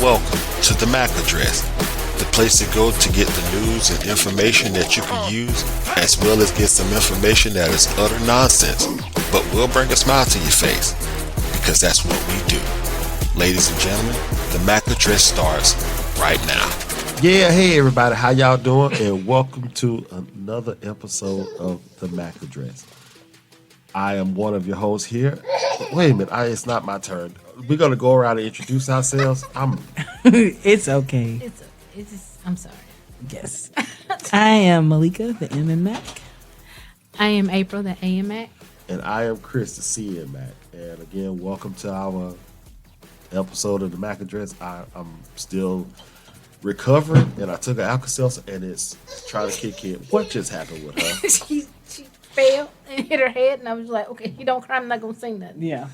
Welcome to the M.A.C address, the place to go to get the news and information that you can use, as well as get some information that is utter nonsense, but will bring a smile to your face, because that's what we do. Ladies and gentlemen, the M.A.C address starts right now. Yeah, hey everybody, how y'all doing? And welcome to another episode of the M.A.C address. I am one of your hosts here. Wait a minute, it's not my turn. We're gonna go around and introduce ourselves. It's okay. I'm sorry. Yes. I am Malika, the M in MAC. I am April, the A in MAC. And I am Chris, the C in MAC. And again, welcome to our episode of the M.A.C address. I'm still recovering, and I took an Alka-Seltzer, and it's trying to kick in. What just happened with her? she fell and hit her head, and I was like, okay, you don't cry, I'm not gonna sing nothing. Yeah.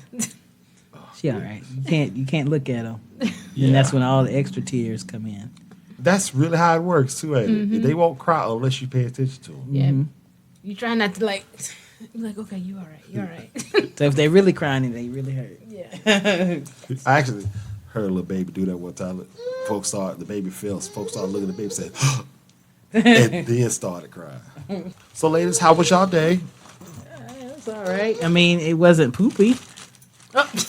She all right. You can't look at her. Yeah. And that's when all the extra tears come in. That's really how it works too, ain't it? They won't cry unless you pay attention to them. Yeah. You try not to like okay, you all right, you're all right. So if they really crying, they really hurt. Yeah. I actually heard a little baby do that one time. The baby fell. Folks started looking at the baby and said, and then started crying. So ladies, how was y'all day? It's all right. I mean, it wasn't poopy.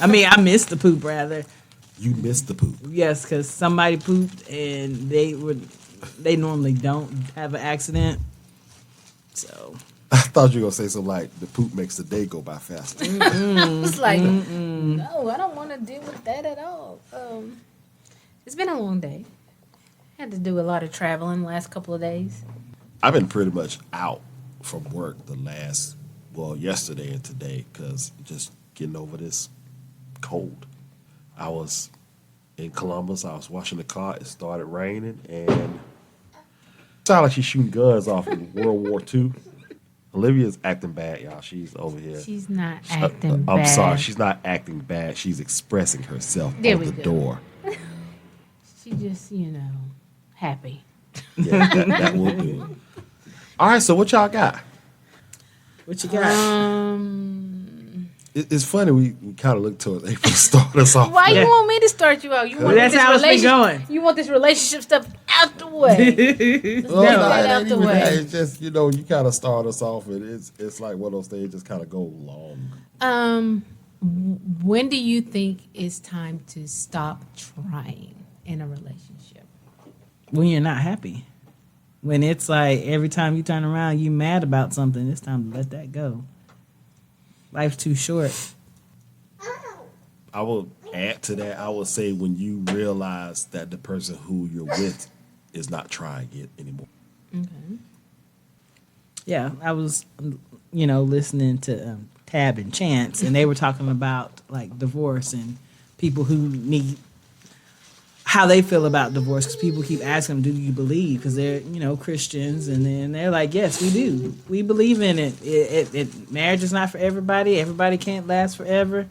I mean, I missed the poop rather. You missed the poop. Yes, because somebody pooped and they normally don't have an accident. So I thought you were gonna say something like the poop makes the day go by faster. It's like, no, I don't want to deal with that at all. It's been a long day. Had to do a lot of traveling the last couple of days. I've been pretty much out from work yesterday and today, because just getting over this cold. I was in Columbus. I was washing the car. It started raining, and it sounded like she's shooting guns off in World War II. Olivia's acting bad, y'all. She's over here. She's not acting bad. I'm sorry. She's not acting bad. She's expressing herself There on we the go. door. She just, happy. Yeah, that will do. All right, so what y'all got? what you got? It's funny, we kind of look towards April to start us off. Why you want me to start you out? You want That's this how it's been going. You want this relationship stuff out the way. Let's Well, get no, that it out ain't the even that. way. It's just, you kind of start us off, and it's like one of those things just kind of go long. When do you think it's time to stop trying in a relationship? When you're not happy. When it's like every time you turn around, you mad about something, it's time to let that go. Life's too short. I will add to that. I will say when you realize that the person who you're with is not trying it anymore. Okay. Yeah, I was, listening to Tab and Chance, and they were talking about like divorce and people who need how they feel about divorce, because people keep asking them, "Do you believe?" Because they're Christians, and then they're like, "Yes, we do. We believe in it. It marriage is not for everybody. Everybody can't last forever."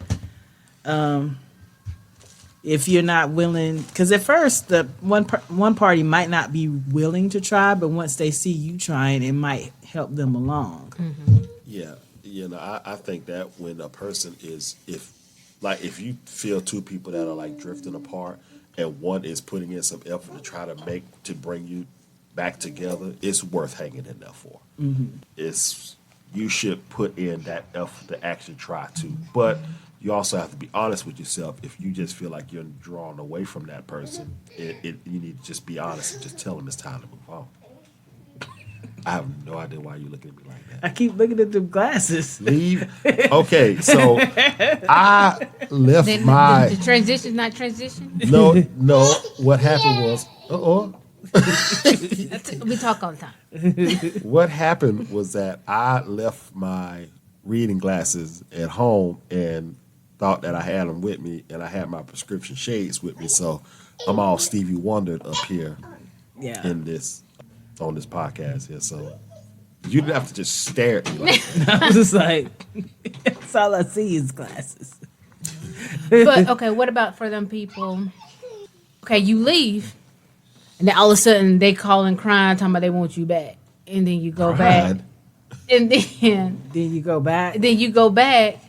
If you're not willing, because at first the one party might not be willing to try, but once they see you trying, it might help them along. Yeah, I think that when a person is, if you feel two people that are like drifting apart, and one is putting in some effort to try to bring you back together, it's worth hanging in there for. You should put in that effort to actually try to, but you also have to be honest with yourself. If you just feel like you're drawn away from that person, you need to just be honest and just tell them it's time to move on. I have no idea why you're looking at me like that. I keep looking at the glasses. Leave. Okay, so I left The transition's not transition? No. What happened was, We talk all the time. what happened was that I left my reading glasses at home and thought that I had them with me, and I had my prescription shades with me, so I'm all Stevie Wondered up here Yeah. on this podcast here. So you didn't have to just stare at me like that. I was just like, that's all I see is glasses. But, okay, what about for them people? Okay, you leave, and then all of a sudden they call and crying, talking about they want you back. And then you go back. And then you go back.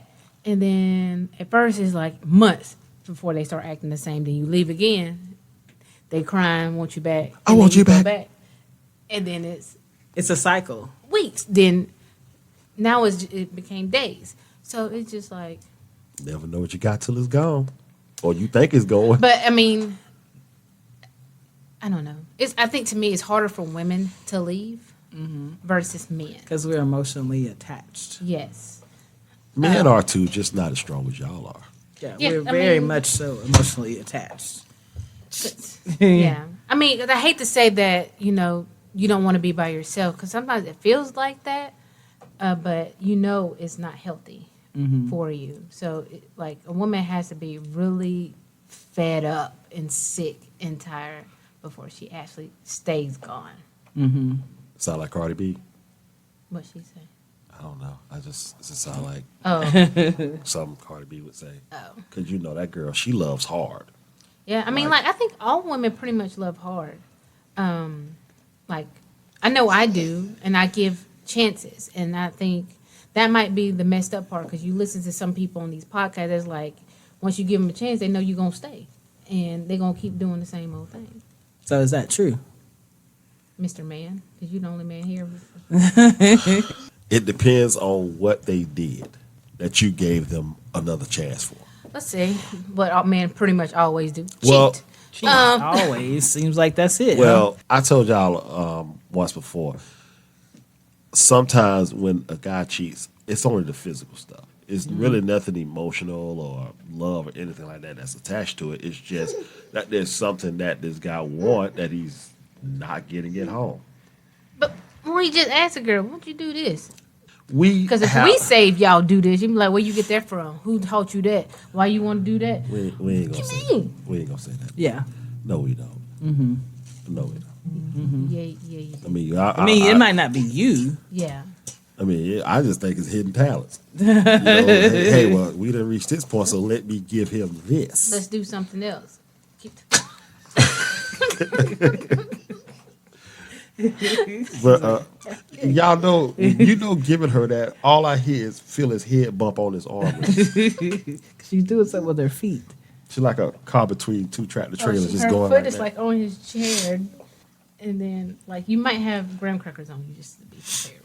And then at first it's like months before they start acting the same. Then you leave again, they crying, want you back. I and want then you go back. And then It's a cycle. weeks. Then now it became days. So it's just like. Never know what you got till it's gone, or you think it's going. But I mean, I don't know. I think to me it's harder for women to leave versus men. Because we're emotionally attached. Yes. Men are too, just not as strong as y'all are. Yeah, Yeah, we're I very mean- much so emotionally attached. Yeah. I mean, I hate to say that, you don't want to be by yourself because sometimes it feels like that, but it's not healthy for you. So, like, a woman has to be really fed up and sick and tired before she actually stays gone. Sound like Cardi B? What she say? I don't know. It just sound like Oh, something Cardi B would say. oh. Because that girl, she loves hard. Yeah, I mean, Like- I think all women pretty much love hard. Like, I know I do, and I give chances. And I think that might be the messed up part because you listen to some people on these podcasts that's like, once you give them a chance, they know you're going to stay. And they're going to keep doing the same old thing. So is that true? Mr. Man, because you're the only man here. It depends on what they did that you gave them another chance for. Let's see what all men pretty much always do. Well- Cheat. Always seems like that's it. Well, I told y'all once before, sometimes when a guy cheats, it's only the physical stuff. It's really nothing emotional or love or anything like that that's attached to it. It's just that there's something that this guy want that he's not getting at home. But when you just ask a girl, why don't you do this? Because Because if we say y'all do this, you be like, where you get that from? Who taught you that? Why you want to do that? we ain't gonna What say you that. mean? We ain't gonna say that. yeah. No, we don't. No, we don't. Yeah, you I mean, I mean, it might not be you. yeah. I mean, I just think it's hidden talents. Hey, well, we didn't reach this point, so let me give him this. Let's do something else. But y'all know, giving her that, all I hear is feel his head bump on his arm. She's doing something with her feet. She's like a car between two tractor trailers, just Her going foot like is that. like on his chair, and then like you might have graham crackers on you just to be prepared.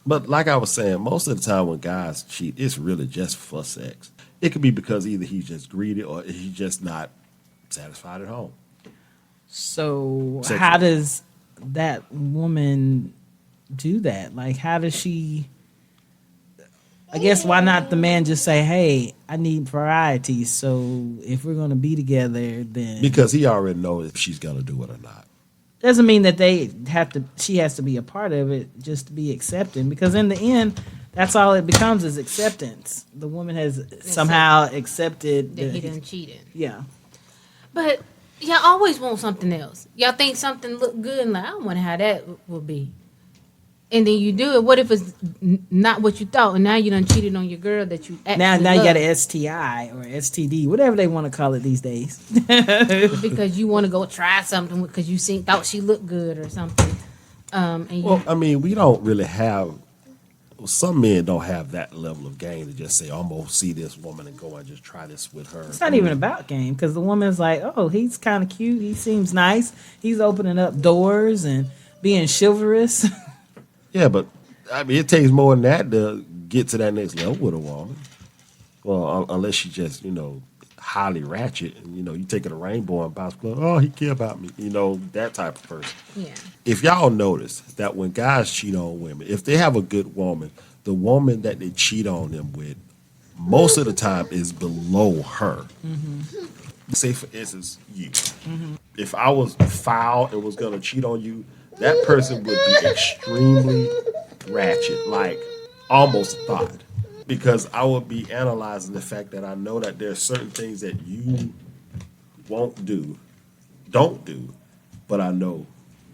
But like I was saying, most of the time when guys cheat, it's really just for sex. It could be because either he's just greedy or he's just not satisfied at home. So Sexual. how does that woman do that? Like, how does she? I guess why not the man just say, "Hey, I need variety. So if we're gonna be together, then Because he already knows if she's going to do it or not. doesn't mean that they have to. She has to be a part of it just to be accepting. Because in the end, that's all it becomes is acceptance. The woman has somehow accepted That he that. done cheated. Yeah. But y'all always want something else. Y'all think something look good and like, I wonder how that will be. And then you do it. What if it's not what you thought? And now you done cheated on your girl that you actually Now you love got an STI or STD, whatever they want to call it these days. because you want to go try something because you thought she looked good or something. And you, Well, I mean, we don't really have. Some men don't have that level of game to just say, I'm going to see this woman and go and just try this with her. It's not even about game because the woman's like, oh, he's kind of cute. He seems nice. He's opening up doors and being chivalrous. Yeah, but I mean, it takes more than that to get to that next level with a woman. Well, unless she just, highly ratchet and, you take her to Rainbow and bounce club, oh, he care about me. That type of person. yeah. If y'all notice that when guys cheat on women, if they have a good woman, the woman that they cheat on them with, most of the time is below her. Say, for instance, you. If I was foul and was going to cheat on you, that person would be extremely ratchet, like almost a thought. Because I would be analyzing the fact that I know that there's certain things that you don't do, but I know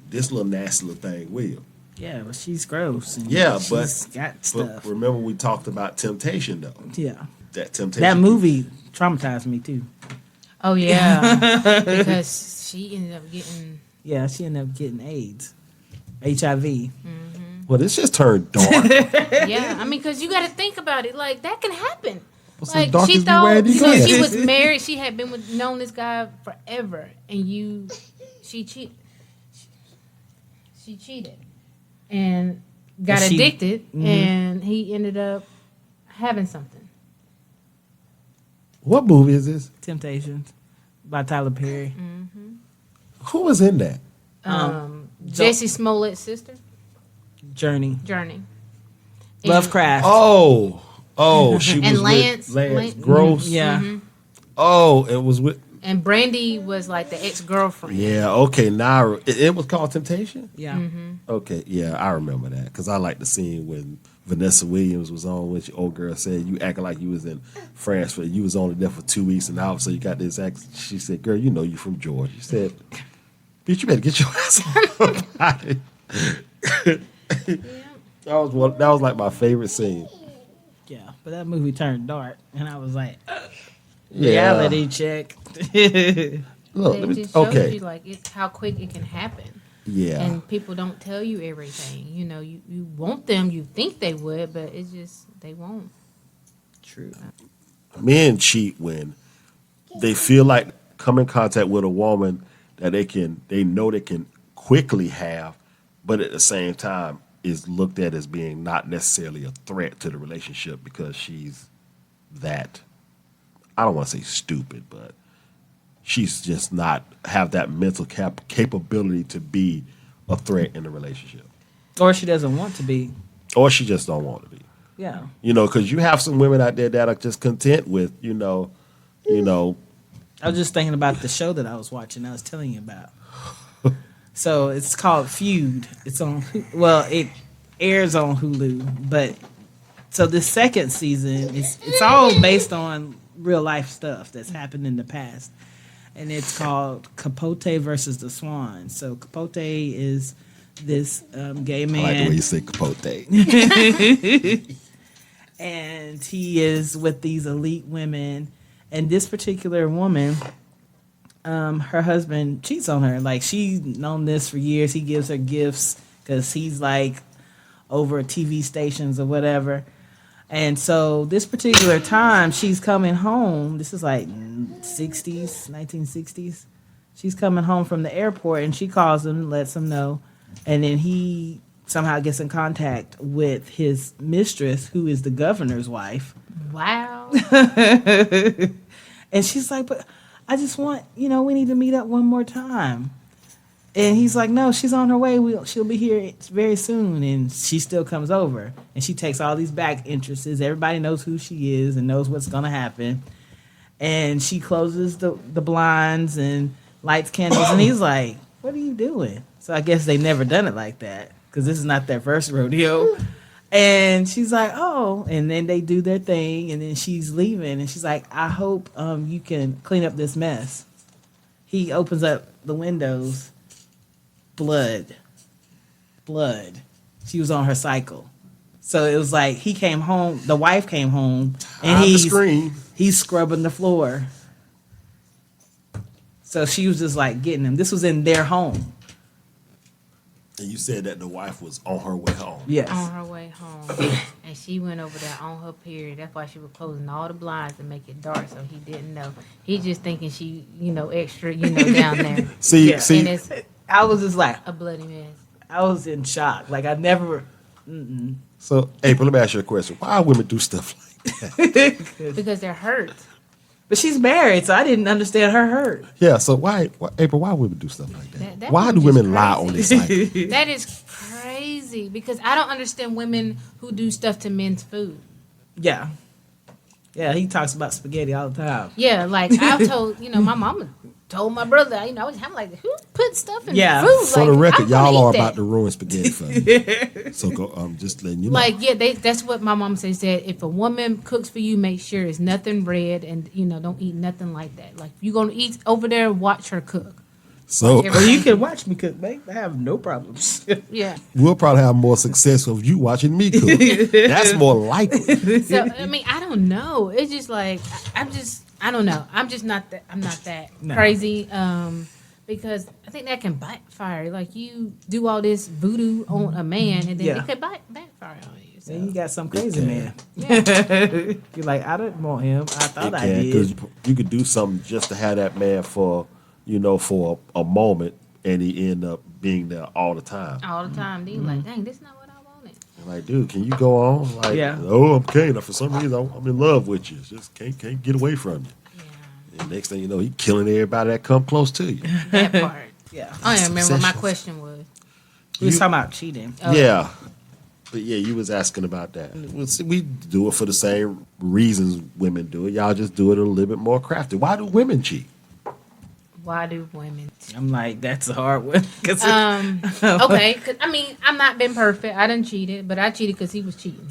this little nasty little thing will. Yeah, but she's gross. And Yeah, she's got stuff. but remember we talked about temptation though. Yeah. That temptation. That movie traumatized me too. Oh yeah, because she ended up getting. Yeah, she ended up getting AIDS, HIV. Well, this just turned dark. Yeah, I mean, because you got to think about it. Like that can happen. Well, some Like dark she is the way thought to she go. was married. She had been known this guy forever, and you she cheated and got She- addicted, and he ended up having something. What movie is this? Temptations by Tyler Perry. Who was in that? Jesse Smollett's sister, Journey. Journey. Lovecraft. Oh, she was And Lance- with Lance Lance- Gross. Yeah. Oh, it was with. And Brandy was like the ex-girlfriend. Yeah. Okay. Now it was called Temptation. Yeah. Okay. Yeah, I remember that because I like the scene when Vanessa Williams was on, which old girl said you acting like you was in France for you was only there for 2 weeks and now so you got this accent. She said, "Girl, you know you from Georgia." She said, "Bitch, you better get your ass on about it." That was like my favorite scene. Yeah. But that movie turned dark, and I was like, Yeah. reality check. Look, It just shows okay. you like it's how quick it can happen. Yeah. And people don't tell you everything. You know, you want them, you think they would, but it's just they won't. True. Men cheat when they feel like come in contact with a woman that they know they can quickly have, but at the same time is looked at as being not necessarily a threat to the relationship because she's that, I don't want to say stupid, but she's just not have that mental capability to be a threat in the relationship, Or she doesn't want to be. or she just don't want to be. Yeah. You know, because you have some women out there that are just content with, you know. I was just thinking about the show that I was watching. I was telling you about. So it's called Feud. It's on. It airs on Hulu, but so the second season it's all based on real life stuff that's happened in the past, and it's called Capote versus the Swan. So Capote is this gay man. I like the way you say capote. And he is with these elite women, and this particular woman, her husband cheats on her. Like, she's known this for years. He gives her gifts because he's like over TV stations or whatever. And so this particular time, she's coming home. This is like 1960s. She's coming home from the airport, and she calls him, lets him know, and then he somehow gets in contact with his mistress, who is the governor's wife. Wow. And she's like, but I just want, we need to meet up one more time. And he's like, no, she's on her way. She'll be here very soon. And she still comes over. And she takes all these back interests. Everybody knows who she is and knows what's going to happen. And she closes the blinds and lights candles. And he's like, what are you doing? So I guess they never done it like that, because this is not their first rodeo. And she's like, oh. And then they do their thing. And then she's leaving. And she's like, I hope you can clean up this mess. He opens up the windows. Blood. She was on her cycle. So it was like he came home, the wife came home, and he's scrubbing the floor. So she was just like getting him. This was in their home. And you said that the wife was on her way home. Yes. On her way home. And she went over there on her period. That's why she was closing all the blinds to make it dark, so he didn't know. He just thinking she, extra, down there. See, And it's I was just like, a bloody mess. I was in shock. Like, I never. So, April, let me ask you a question. Why women do stuff like that? Because they're hurt. But she's married, so I didn't understand her hurt. Yeah, so why women do stuff like that? That Why do was just women lie on this cycle? That is crazy, because I don't understand women who do stuff to men's food. Yeah. Yeah, he talks about spaghetti all the time. Yeah, like I told, my mama told my brother, I'm like, who put stuff in Yeah. food? For like, the record, I'm gonna y'all eat are that. about to ruin spaghetti for me. So go, just letting you know. Like, yeah, that's what my mom said. If a woman cooks for you, make sure it's nothing red, and don't eat nothing like that. Like, you gonna eat over there, watch her cook. So Well, you can watch me cook, babe. I have no problems. Yeah. we'll probably have more success with you watching me cook. That's more likely. So I don't know. It's just like I don't know. I'm just not that. I'm not that No. crazy. Because I think that can backfire. Like, you do all this voodoo on a man, and then Yeah. it could backfire on you. So. Then you got some crazy man. Yeah. You're like, I didn't want him. I thought I Because did. you could do something just to have that man for, for a moment, and he end up being there all the time. all the time. Then you like, dang, this not what I wanted. I'm like, dude, can you go on? Like, Yeah. oh, I'm okay. For some reason, I'm in love with you. Just can't get away from you. Yeah, And next thing you know, he killing everybody that come close to you. that part. Yeah. I don't even remember what my Obsessions. question was. We was You- talking about cheating. Oh. Yeah. But yeah, you was asking about that. Well, see, we do it for the same reasons women do it. Y'all just do it a little bit more crafty. Why do women cheat? Why do women? I'm like, that's a hard one. 'Cause Okay, 'cause, I mean, I'm not been perfect. I done cheated, but I cheated because he was cheating.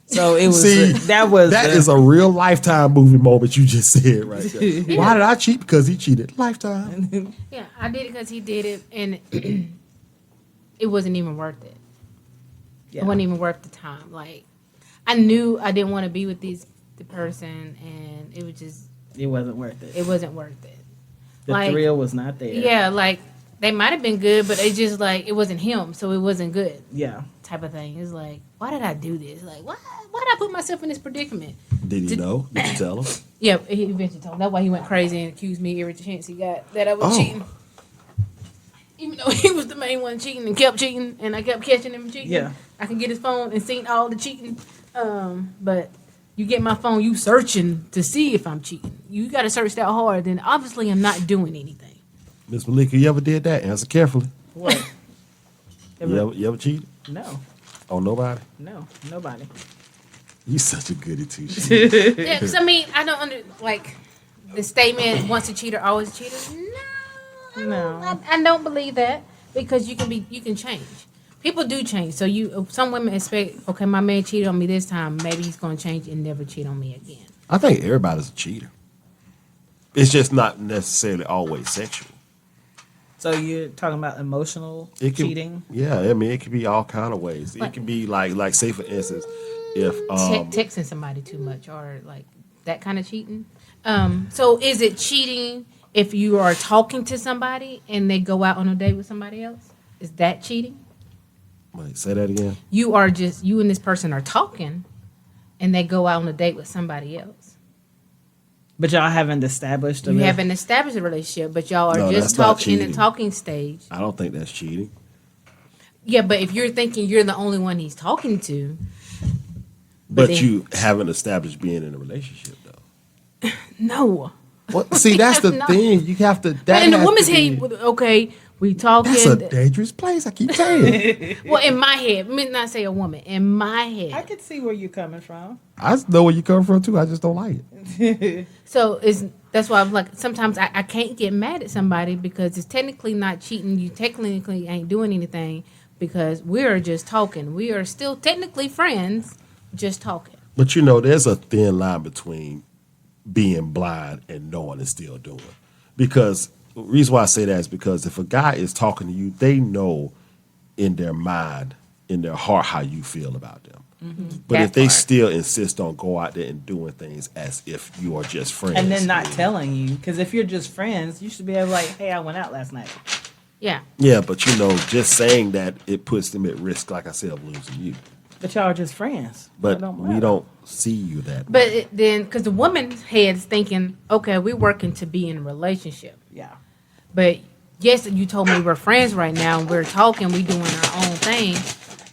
so it was. See, that was. That is a real Lifetime movie moment you just said right there. Why did I cheat? Because he cheated. Lifetime. Yeah, I did it because he did it, and it wasn't even worth it. Yeah. It wasn't even worth the time. Like, I knew I didn't want to be with the person, and it was just, It wasn't worth it. it wasn't worth it. The like- thrill was not there. Yeah, like, they might have been good, but it just, like, it wasn't him, so it wasn't good Yeah. type of thing. It's like, why did I do this? Like, why did I put myself in this predicament? Did he know? Did you tell him? Yeah, he eventually told me. That's why he went crazy and accused me every chance he got that I was Oh. cheating. Even though he was the main one cheating and kept cheating, and I kept catching him cheating. Yeah. I can get his phone and seen all the cheating. But you get my phone, you searching to see if I'm cheating. You got to search that hard, then obviously I'm not doing anything. Miss Malika, you ever did that? Answer carefully. What? You ever cheated? No. Oh, nobody? No. Nobody. You such a goody two. Yeah, 'cause I mean, I don't like the statement once a cheater, always a cheater. No. I don't believe that because you can change. People do change. So some women expect, okay, my man cheated on me this time, maybe he's gonna change and never cheat on me again. I think everybody's a cheater. It's just not necessarily always sexual. So you're talking about emotional It can, cheating? Yeah, I mean, it can be all kind of ways. It can be like say for instance, if Texting somebody too much or like that kind of cheating. So is it cheating if you are talking to somebody and they go out on a date with somebody else? Is that cheating? wait, say that again. You and this person are talking and they go out on a date with somebody else. But y'all haven't established You haven't established a relationship, but y'all are No, just that's not talking in the cheating. talking stage. I don't think that's cheating. Yeah, but if you're thinking you're the only one he's talking to, But then- you haven't established being in a relationship though. no. What? See, that's the No. thing. You have to. But That in the has to woman's be- head, okay, we talking. That's a dangerous place. I keep saying. Well, in my head, let me not say a woman. In my I head, can see where you're coming from. I know where you come from too. I just don't like it. so that's why I'm like sometimes I can't get mad at somebody because it's technically not cheating. You technically ain't doing anything because we are just talking. We are still technically friends, just talking. But you know, there's a thin line between being blind and knowing and still doing. Because the reason why I say that is because if a guy is talking to you, they know in their mind, in their heart, how you feel about them. But That if they part. still insist on go out there and doing things as if you are just friends, And then not telling you. Because if you're just friends, you should be able to like, hey, I went out last night. Yeah. yeah, but you know, just saying that it puts them at risk, like I said, of losing you. But y'all are just friends. But It don't we matter. don't see you that But way. then, because the woman's head's thinking, okay, we're working to be in a relationship. Yeah. But yes, you told me we're friends right now and we're talking, we doing our own thing.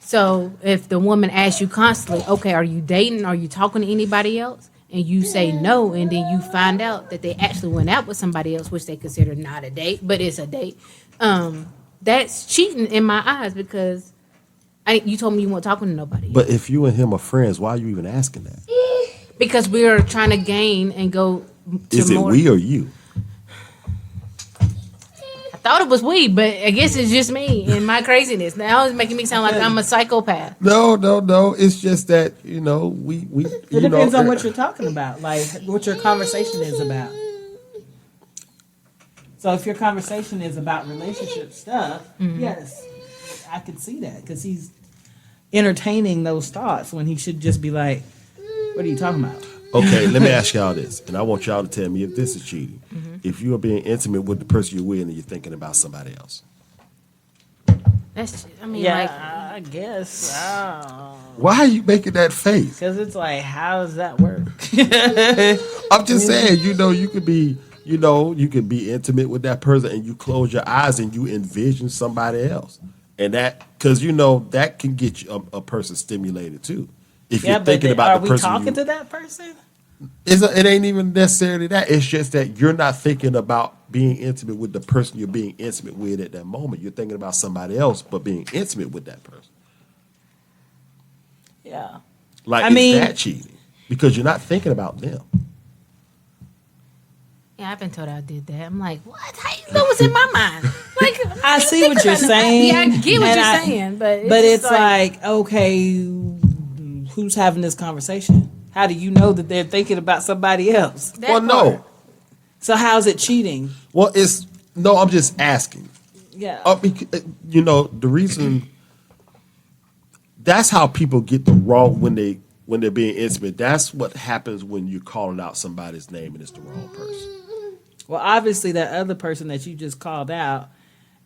So if the woman asks you constantly, okay, are you dating? Are you talking to anybody else? And you say no, and then you find out that they actually went out with somebody else, which they consider not a date, but it's a date. That's cheating in my eyes because you told me you weren't talking to nobody. But if you and him are friends, why are you even asking that? Because we are trying to gain and go to Is it more. we or you? I thought it was we, but I guess it's just me and my craziness. Now it's making me sound like I'm a psychopath. No. It's just that you know we. It depends on what you're talking about, like what your conversation is about. So if your conversation is about relationship stuff, yes, I could see that because he's entertaining those thoughts when he should just be like, "What are you talking about?" Okay, let me ask y'all this, and I want y'all to tell me if this is cheating. If you are being intimate with the person you're with and you're thinking about somebody else, That's, I mean, Yeah, like, I guess. why are you making that face? Because it's like, how does that work? I'm just saying, you know, you could be you know, you can be intimate with that person and you close your eyes and you envision somebody else. And that, because you know, that can get you a person stimulated too. If you're thinking about the person. Are we talking to that person? It ain't even necessarily that. It's just that you're not thinking about being intimate with the person you're being intimate with at that moment. You're thinking about somebody else, but being intimate with that person. Yeah. Like, is that cheating? Because you're not thinking about them. Yeah, I've been told I did that. I'm like, what? How you know what's in my mind? Like, I see what you're saying. Yeah, I get what you're saying, but it's like, okay, who's having this conversation? How do you know that they're thinking about somebody else? No. So how's it cheating? Well, I'm just asking. Yeah. You know, the reason that's how people get the wrong when they're being intimate. That's what happens when you're calling out somebody's name and it's the wrong person. Well, obviously that other person that you just called out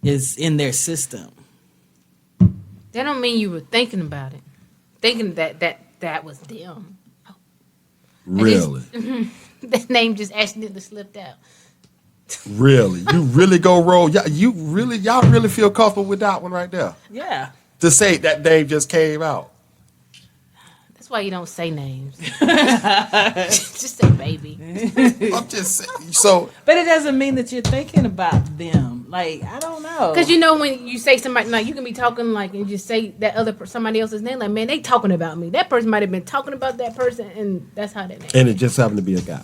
is in their system. That don't mean you were thinking about it. Thinking that was them. Really? That name just accidentally slipped out. Really? You really go roll? Y'all really feel comfortable with that one right there? Yeah. To say that name just came out. That's why you don't say names. Just say baby. I'm just saying. So, but it doesn't mean that you're thinking about them. Like, I don't know. Because you know when you say somebody, like you can be talking like and just say that somebody else's name, like, man, they talking about me. That person might have been talking about that person, and that's how that name. And it just happened to be a guy.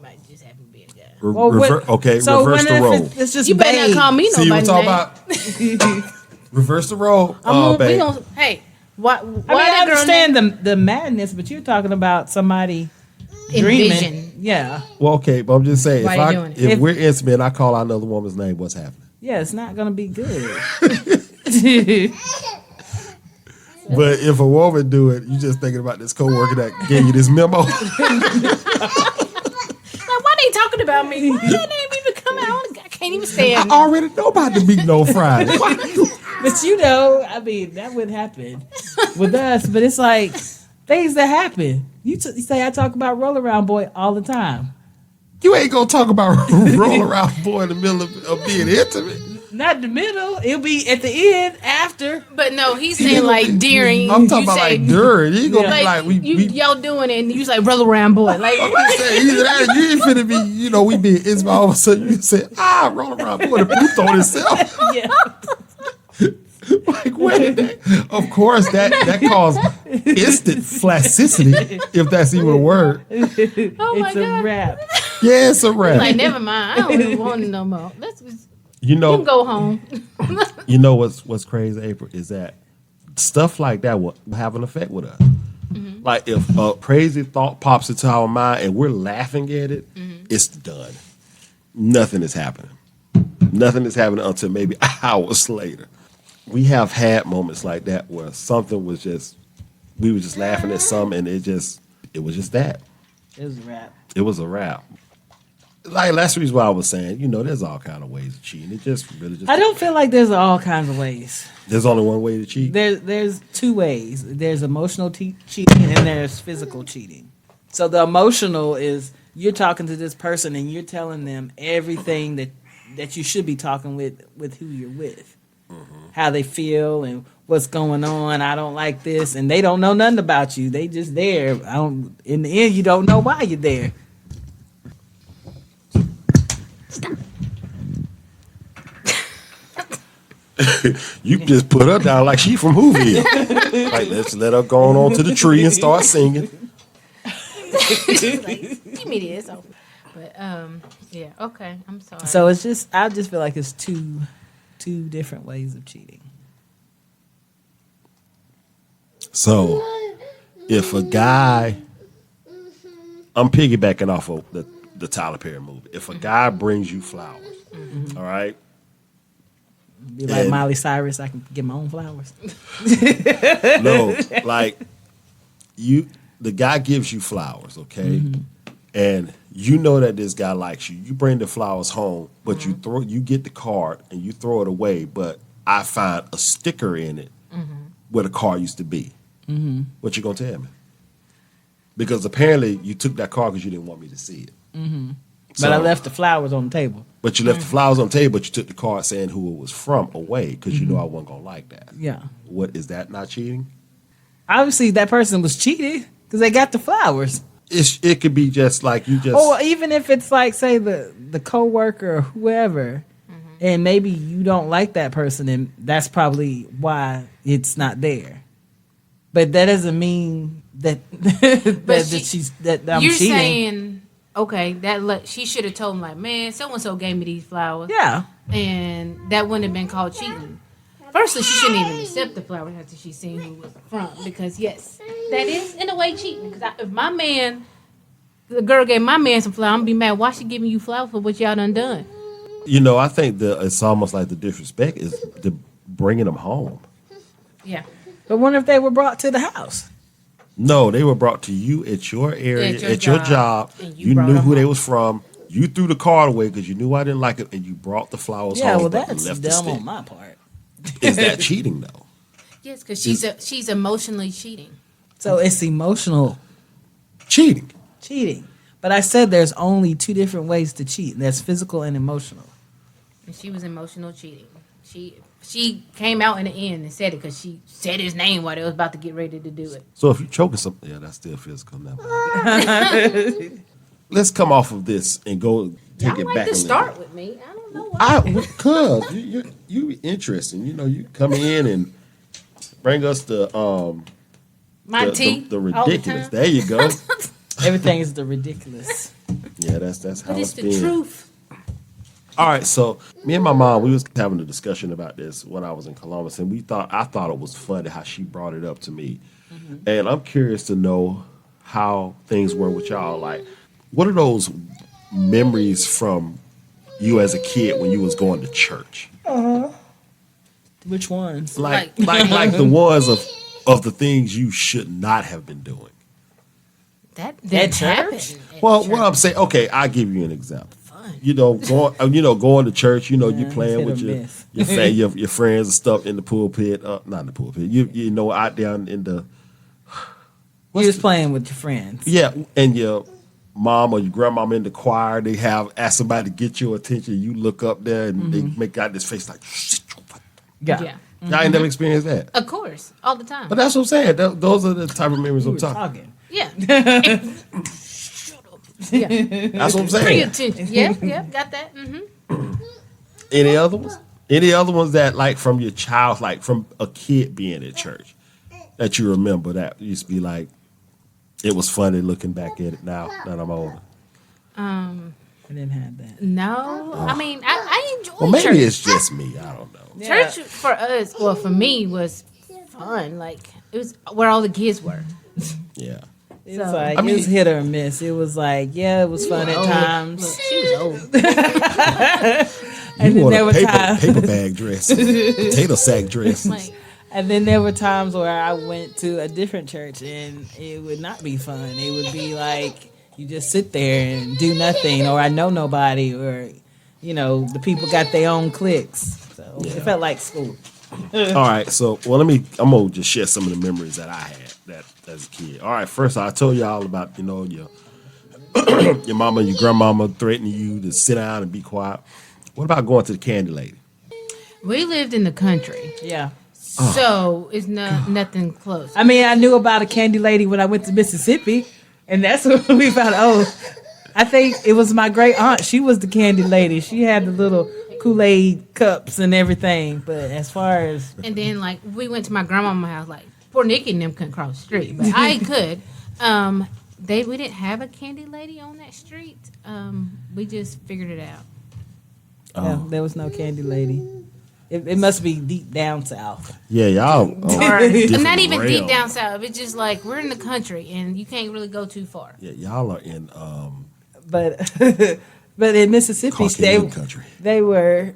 Might just happen to be a guy. Reverse the role. It's just you better not call me See what nobody I'm talking about? Reverse the role. Hey, why I understand the madness, but you're talking about somebody dreaming. Envision. Yeah. Well, okay, but I'm just saying, if we're intimate and I call out another woman's name, what's happening? Yeah, it's not going to be good. But if a woman do it, you just thinking about this coworker that gave you this memo. Like, why they talking about me? Why that name even come out? I can't even stand. I already know about the meeting on Friday. But you know, I mean, that would happen with us. But it's like things that happen. You say I talk about Roll Around Boy all the time. You ain't gonna talk about Roll Around Boy in the middle of being intimate. Not in the middle. It'll be at the end, after. But no, he's saying like during. I'm talking about like during. You gonna be like y'all doing it, and you say Roll Around Boy. Like I'm just saying, either that, you ain't finna be. You know, we be intimate all of a sudden. You say Roll Around Boy, the pooped on himself. Yeah. Like, wait, of course, that caused instant flaccidity, if that's even a word. It's a wrap. Yeah, it's a wrap. Like, never mind. I don't even want it no more. You You can go home. You know what's crazy, April, is that stuff like that will have an effect with us. Mm-hmm. Like, if a crazy thought pops into our mind and we're laughing at it, it's done. Nothing is happening. Nothing is happening until maybe hours later. We have had moments like that where something was just, we were just laughing at something and it was just that. It was a wrap. It was a wrap. Like, that's the reason why I was saying, you know, there's all kind of ways of cheating. It just really just. I don't feel like there's all kinds of ways. There's only one way to cheat. There's two ways. There's emotional cheating and there's physical cheating. So the emotional is you're talking to this person and you're telling them everything that you should be talking with who you're with. How they feel and what's going on. I don't like this, and they don't know nothing about you. They just there. In the end, you don't know why you're there. Stop. You can just put her down like she from Whoville. Like, let's let her go on to the tree and start singing. Give me this. But yeah, okay. I'm sorry. So it's just, I just feel like it's two different ways of cheating. So, if a guy, I'm piggybacking off of the Tyler Perry movie. If a guy brings you flowers, all right? Be like Miley Cyrus, I can get my own flowers. No, like the guy gives you flowers, okay? And you know that this guy likes you. You bring the flowers home, but you get the card and you throw it away, but I find a sticker in it where the card used to be. What you gonna tell me? Because apparently you took that card because you didn't want me to see it. But I left the flowers on the table. But you left the flowers on the table, but you took the card saying who it was from away because you know I wasn't gonna like that. Yeah. What is that? Not cheating? Obviously, that person was cheated because they got the flowers. It could be just like you just. Or even if it's like, say, the coworker or whoever, and maybe you don't like that person, and that's probably why it's not there. But that doesn't mean that that I'm You're cheating. saying, okay, she should have told him, like, man, so and so gave me these flowers. Yeah. And that wouldn't have been called cheating. Firstly, she shouldn't even accept the flowers after she's seen who it was from. Because, yes, that is, in a way, cheating. Because the girl gave my man some flowers, I'm going to be mad. Why she giving you flowers for what y'all done? I think it's almost like the disrespect is the bringing them home. Yeah. But what if they were brought to the house? No, they were brought to you at your area, at your job. And You knew who they was from. You threw the card away because you knew I didn't like it, and you brought the flowers Yeah, home. well, but that's left the dumb stick. on my part. Is that cheating, though? Yes, because she's emotionally cheating. So it's emotional Cheating. cheating. But I said there's only two different ways to cheat, and that's physical and emotional. And she was emotional cheating. She came out in the end and said it because she said his name while they was about to get ready to do it. So if you're choking something, yeah, that's still physical. Never mind. Let's come off of this and go take Y'all it like back to a little start bit. with me. I don't know why. Cause you interesting. You come in and bring us the My tea. the all the ridiculous. time. There you go. Everything is the ridiculous. Yeah, that's how But it's it's the been. truth. All right, so me and my mom, we was having a discussion about this when I was in Columbus, and I thought it was funny how she brought it up to me, and I'm curious to know how things were with y'all. Like, what are those memories from you as a kid when you was going to church? Which ones? Like the ones of the things you should not have been doing. That At didn't church? happen. at Well, church. what I'm saying, okay, I'll give you an example. Fun. Going to church, you Yeah, playing hit with or your miss. your friends and stuff in the pulpit, not in the pulpit. Out down in the You was playing with your friends. yeah, and your mom or your grandmama in the choir, they ask somebody to get your attention. You look up there and they make out this face like, Yeah. y'all ain't never experienced that. Of course. All the time. But that's what I'm saying. Those are the type of memories We I'm were talking. talking. Yeah. Shut up. Yeah. That's what I'm Pay saying. attention. Yeah, got that. Any other ones? Any other ones that like from your child, like from a kid being at church, that you remember that used to be like, it was funny looking back at it now that I'm older. I didn't have that. No. I mean, I enjoy Well, maybe church. it's just me. I don't know. Church for us, well, for me, was fun. Like, it was where all the kids were. Yeah. It's So- like I mean- it was hit or miss. It was like, yeah, it was fun at Look, times. she was old. And You then want there a were times paper bag dress, potato sack dress. Like, and then there were times where I went to a different church and it would not be fun. It would be like you just sit there and do nothing, or I know nobody, or the people got their own cliques. So it felt like school. All right, so I'm gonna just share some of the memories that I had that as a kid. All right, first I told y'all about your your mama and your grandmama threatening you to sit down and be quiet. What about going to the candy lady? we lived in the country, Yeah. so it's nothing close. I mean, I knew about a candy lady when I went to Mississippi, and that's when we found out. I think it was my great aunt. She was the candy lady. She had the little Kool-Aid cups and everything. But as far as And then, like, we went to my grandmama's house. Like, poor Nikki and them couldn't cross the street, but I could. We didn't have a candy lady on that street. We just figured it out. there was no candy lady. It must be deep down south. Yeah, y'all. Or different not even realm. deep down south. It's just like we're in the country and you can't really go too far. Yeah, y'all are in But but in Mississippi, Caucasian country. they were.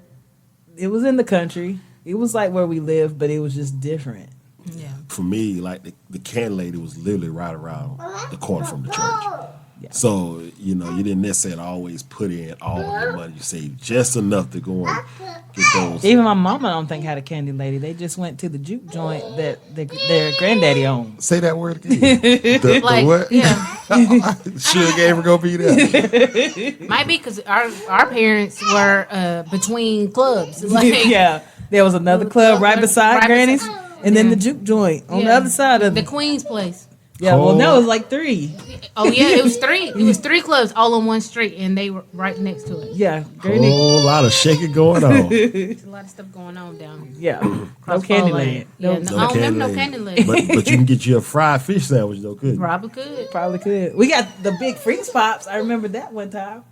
It was in the country. It was like where we lived, but it was just different. Yeah. For me, like the candy lady was literally right around the corner from the church. So, you didn't necessarily always put in all of your money. You saved just enough to go and get those. Even my mama don't think had a candy lady. They just went to the juke joint that their granddaddy owned. Say that word again. The Like, what? yeah. Suge ain't ever gonna be there. Might be because our parents were between clubs. Like, Yeah, there was another club right beside Right Granny's, beside- and then the juke joint on the Yeah. other side of the it. Queen's place. Yeah, well, no, it was like 3. Oh yeah, it was 3. It was 3 clubs all on one street, and they were right next to it. Yeah, Granny. Whole lot of shaking going on. There's a lot of stuff going on down here. Yeah, no Crossfire Candyland. Lane. Yeah, no, I don't remember no Candyland. But you can get you a fried fish sandwich though, couldn't you? Probably could. Probably could. We got the big freeze pops. I remember that one time.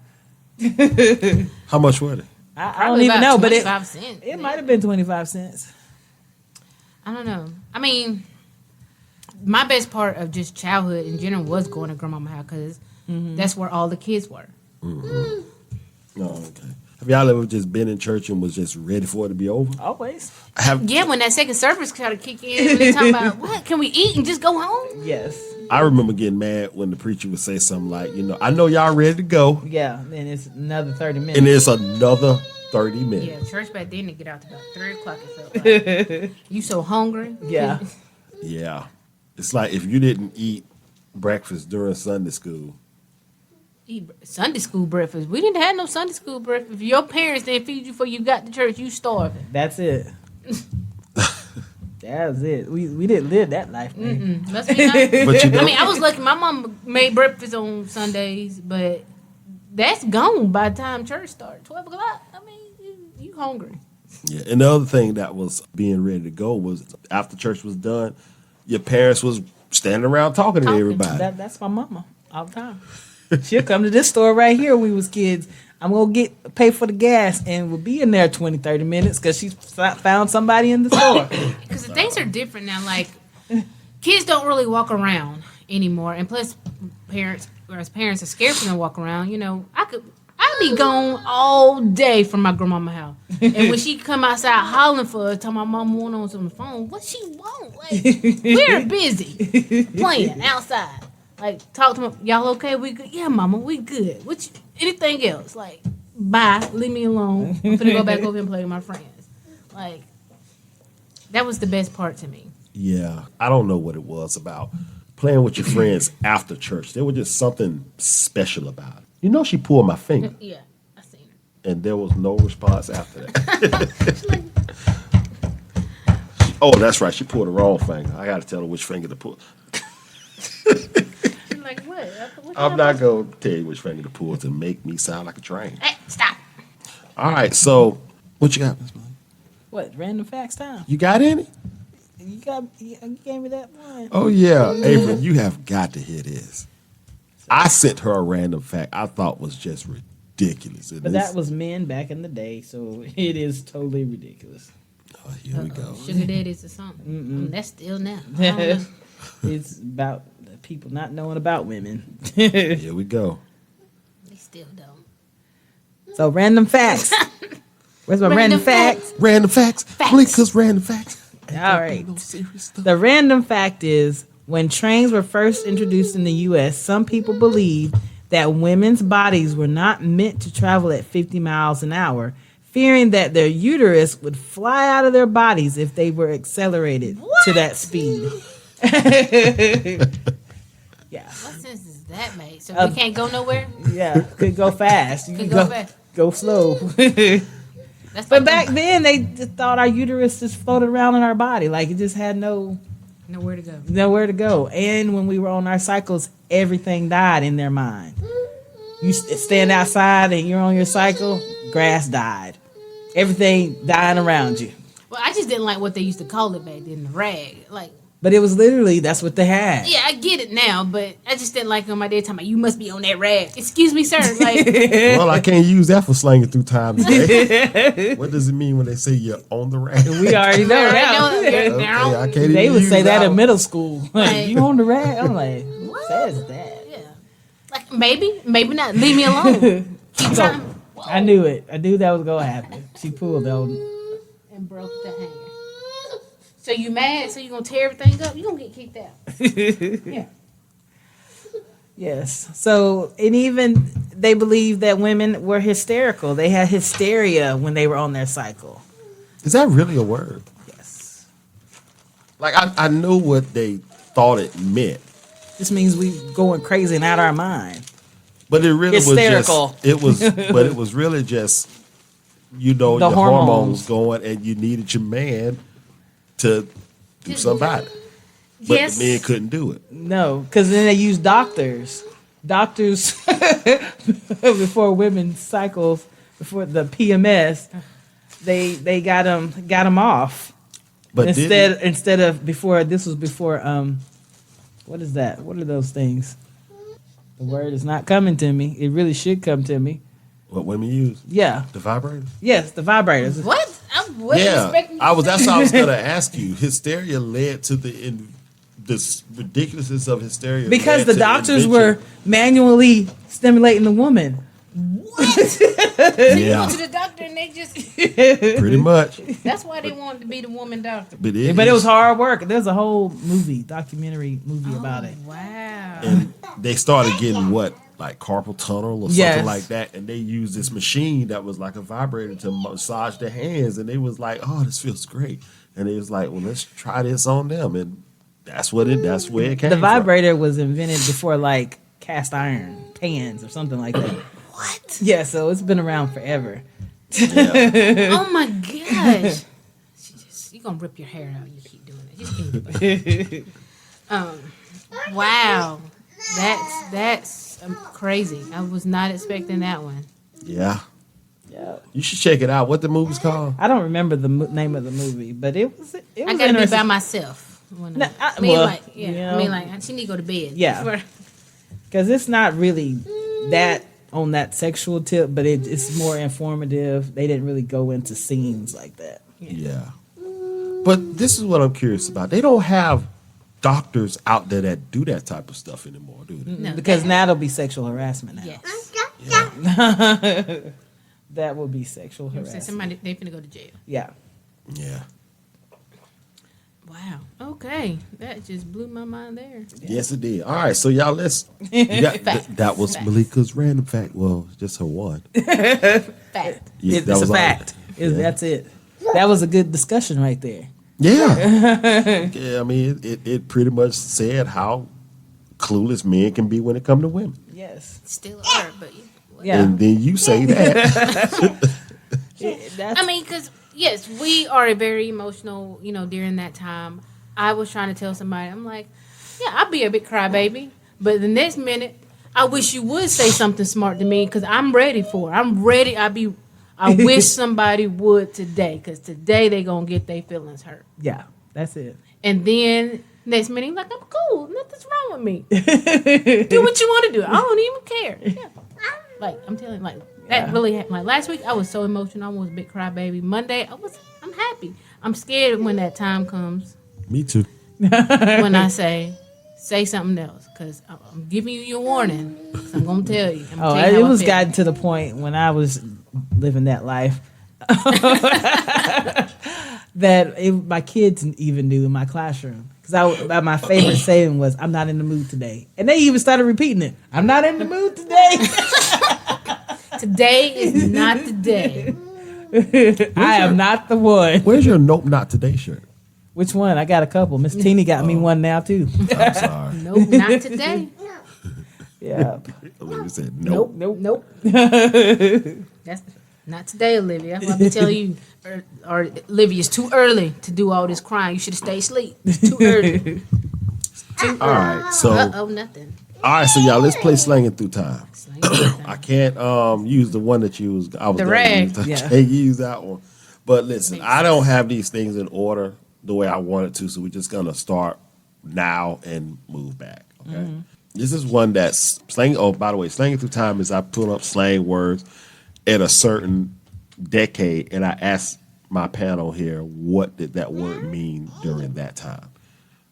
How much were they? I don't Probably even about know, but 25 cents. it might have been 25 cents. I don't know. I mean, my best part of just childhood in general was going to grandmama's house because that's where all the kids were. No, okay. Have y'all ever just been in church and was just ready for it to be over? Always. Yeah, when that second service started kicking in, they talking about what can we eat and just go home? Yes. I remember getting mad when the preacher would say something like, I know y'all ready to go, Yeah, then it's another 30 minutes. and it's another 30 minutes. Yeah, church back then to get out to about 3 o'clock. It felt like you so hungry. Yeah. Yeah. It's like if you didn't eat breakfast during Sunday school. Eat Sunday school breakfast. We didn't have no Sunday school breakfast. If your parents didn't feed you before you got to church, you starving. That's it. That's it. We didn't live that life, man. Must be nice. But I mean, I was lucky. My mom made breakfast on Sundays, but that's gone by the time church started. 12 o'clock. I mean, you hungry. Yeah. And the other thing that was being ready to go was after church was done, your parents was standing around talking to Talking. everybody. That's my mama all the time. She'll come to this store right here when we was kids. I'm going to pay for the gas, and we'll be in there 20, 30 minutes because she found somebody in the store. Because the things are different now. Like, kids don't really walk around anymore. And plus, parents are scared for them to walk around. I'd be gone all day from my grandmama's house. And when she come outside hollering for us, tell my mom want on the phone, what she want? Like, we're busy playing outside. Like, talk to them, y'all okay? We good? Yeah, mama, we good. Anything else? Like, bye, leave me alone. I'm finna go back over and play with my friends. Like, that was the best part to me. Yeah. I don't know what it was about playing with your friends after church. There was just something special about it. She pulled my finger. Yeah, I seen her. And there was no response after that. Oh, that's right. She pulled the wrong finger. I got to tell her which finger to pull. She's like, what? I'm not going to tell you which finger to pull to make me sound like a train. Hey, stop. All right. So, what you got, Miss Molly? What, random facts time? You got any? You gave me that one. Oh, yeah. April, you have got to hear this. I sent her a random fact I thought was just ridiculous. But that was men back in the day, so it is totally ridiculous. Oh, here we go. Sugar daddies or something. That's still now. I don't know. It's about the people not knowing about women. Here we go. They still don't. So, random facts. Where's my random facts? Random facts. Malika's random facts. All right. No serious stuff. The random fact is when trains were first introduced in the U.S., some people believed that women's bodies were not meant to travel at 50 miles an hour, fearing that their uterus would fly out of their bodies if they were accelerated to that speed. Yeah. What sense does that make? So we can't go nowhere? Yeah. Could go fast. You Could could go fast. Go slow. That's But like back then, they just thought our uterus just floated around in our body. Like, it just had nowhere to go. nowhere to go. And when we were on our cycles, everything died in their mind. You stand outside and you're on your cycle, grass died. Everything dying around you. Well, I just didn't like what they used to call it back then, the rag. Like, But it was literally, that's what they had. yeah, I get it now, but I just didn't like on my dad talking about, you must be on that rag. Excuse me, sir. Like, Well, I can't use that for slanging through time today. What does it mean when they say you're on the rack? We already know now. Okay, I can't even They would use say that in one. middle school. Like, Right. you on the rag? I'm like, who says that? yeah. Like, maybe not. Leave me alone. Keep trying. I knew it. I knew that was going to happen. She pulled on. And broke the hanger. So you mad? So you gonna tear everything up? You gonna get kicked out? Yeah. Yes. So, and even they believed that women were hysterical. They had hysteria when they were on their cycle. Is that really a word? Yes. Like, I know what they thought it meant. This means we going crazy and out of our mind. But it really Hysterical. was just it was really just your hormones going, and you needed your man to do something about it. But Yes. the men couldn't do it. No, because then they use doctors. Doctors before women's cycles, before the PMS, they got them off. But Instead of before, this was before what is that? What are those things? The word is not coming to me. It really should come to me. what women use? Yeah. The vibrators? Yes, the vibrators. What? I wasn't expecting you to that's say what I was that. gonna ask you. Hysteria led to the ridiculousness of hysteria Because led the to doctors invention. were manually stimulating the woman. You Yeah, go to the doctor and they just. pretty much. That's why they wanted to be the woman doctor. But But it was hard work. There's a whole documentary movie about it. Wow. And they started getting like carpal tunnel or something Yes. like that, and they used this machine that was like a vibrator to massage their hands, and they was like, "Oh, this feels great," and they was like, "Well, let's try this on them," and that's where it came. The from. vibrator was invented before like cast iron pans or something like that. What? Yeah, so it's been around forever. Yeah. Oh my gosh. You're going to rip your hair out. You keep doing it. Just think about it. Wow. That's crazy. I was not expecting that one. Yeah. Yeah. You should check it out. What the movie's called? I don't remember the name of the movie, but it was I got to be interesting. by myself. When No, I mean, well, like, yeah. you I know. mean, like, she need to go to bed. Yeah. Before- Because it's not really that on that sexual tip, but it's more informative. They didn't really go into scenes like that. Yeah. But this is what I'm curious about. They don't have doctors out there that do that type of stuff anymore, do they? No, Because now it'll be sexual harassment now. Yes. That will be sexual So harassment. somebody, they finna go to jail. Yeah. Yeah. Wow. Okay. That just blew my mind there. Yes, it did. All right, so y'all, that was Facts. Malika's random fact. Well, just her one. Fact. Yeah, It's that a was all- fact. That's it. That was a good discussion right there. Yeah. Yeah, I mean, it pretty much said how clueless men can be when it comes to women. Yes. Still are, but Yeah. And then you say that. That's, I mean, because yes, we are very emotional. During that time, I was trying to tell somebody, I'm like, yeah, I'll be a bit crybaby, but the next minute, I wish you would say something smart to me because I'm ready for it. I'm ready. I wish somebody would today because today they gonna get their feelings hurt. yeah, that's it. And then next minute, you're like, I'm cool. Nothing's wrong with me. Do what you want to do. I don't even care. Yeah. Like I'm telling you, like that really happened. Like last week, I was so emotional. I was a big crybaby. Monday, I'm happy. I'm scared when that time comes Me too. when I say something else because I'm giving you your warning. 'Cause I'm gonna tell you. I'm gonna tell you It how I was feel. gotten to the point when I was living that life that my kids even knew in my classroom. Because my favorite saying was, "I'm not in the mood today," and they even started repeating it. "I'm not in the mood today." Today is not the day. I am not the one. Where's your Nope Not Today shirt? Which one? I got a couple. Miss Teeny got me one now too. I'm sorry. Nope, not today. Yeah. Olivia said nope. Nope. That's not today, Olivia. I'll be telling you, or Olivia, it's too early to do all this crying. You should have stayed asleep. It's too early. All right, so Nothing. y'all, let's play Slanging Through Time. Slanging Through Time. I can't use the one that you was. I was The gonna rag. use. I Yeah. can't use that one. But listen, I don't have these things in order the way I wanted to, so we're just gonna start now and move back. Okay. This is one that's slang. Oh, by the way, Slanging Through Time is I pull up slang words at a certain decade, and I ask my panel here, what did that word mean during that time?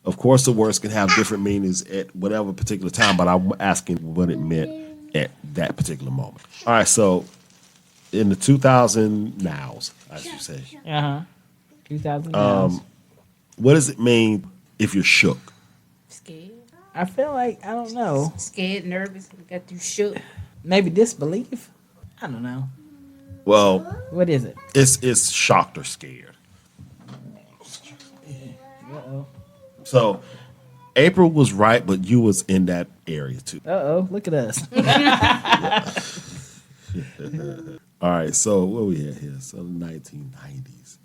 Of course, the words can have different meanings at whatever particular time, but I'm asking what it meant at that particular moment. All right, so in the 2000 nows, I should say, 2000. what does it mean if you're shook? Scared, I feel like I don't know. nervous, got you shook. Maybe disbelief. I don't know. Well, What is it? it's shocked or scared. Uh-oh. So April was right, but you was in that area too. Uh-oh, look at us. All right, so what we had here? So the 1990s.